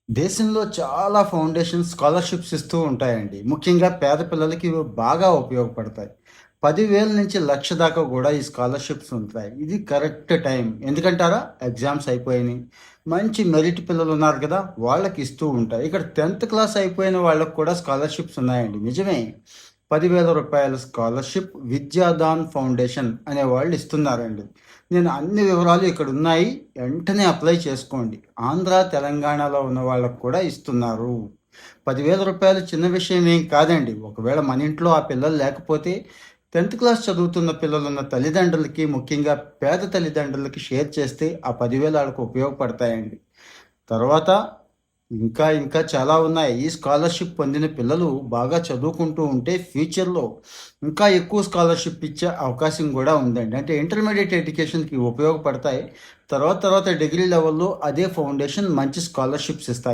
దేశంలో చాలా foundation scholarships ఇస్తూ ఉంటాయండి. ముఖ్యంగా పేద పిల్లలకి ఇవి బాగా ఉపయోగపడతాయి. 10,000 నుంచి 1,00,000 దాకా కూడా ఈ స్కాలర్షిప్స్ ఉంటాయి. ఇది కరెక్ట్ టైం. ఎందుకంటారా? ఎగ్జామ్స్ అయిపోయినాయి. మంచి మెరిట్ పిల్లలు ఉన్నారు కదా! వాళ్ళకి ఇస్తూ ఉంటాయి. ఇక్కడ 10థ్ క్లాస్ అయిపోయిన వాళ్ళకి కూడా స్కాలర్షిప్స్ ఉన్నాయండి. నిజమే. రూ. 10,000 స్కాలర్షిప్ విద్యాదాన్ ఫౌండేషన్ అనే వాళ్ళు ఇస్తున్నారండి. నేను అన్ని వివరాలు ఇక్కడ ఉన్నాయి. వెంటనే అప్లై చేసుకోండి. ఆంధ్ర, తెలంగాణలో ఉన్న వాళ్ళకు కూడా ఇస్తున్నారు. రూ. 10,000 చిన్న విషయం ఏం కాదండి. ఒకవేళ మన ఇంట్లో ఆ పిల్లలు లేకపోతే 10థ్ క్లాస్ చదువుతున్న పిల్లలున్న తల్లిదండ్రులకి, ముఖ్యంగా పేద తల్లిదండ్రులకి షేర్ చేస్తే ఆ 10,000 వాళ్ళకు ఉపయోగపడతాయండి. తర్వాత ఇంకా ఇంకా చాలా ఉన్నాయి. ఈ స్కాలర్షిప్ పొందిన పిల్లలు బాగా చదువుకుంటూ ఉంటే ఫ్యూచర్‌లో ఇంకా ఎక్కువ స్కాలర్షిప్ ఇచ్చే అవకాశం కూడా ఉందండి. అంటే ఇంటర్మీడియేట్ ఎడ్యుకేషన్‌కి ఉపయోగపడతాయి. తర్వాత తర్వాత డిగ్రీ లెవెల్‌లో అదే ఫౌండేషన్ మంచి స్కాలర్షిప్స్ ఇస్తాయి.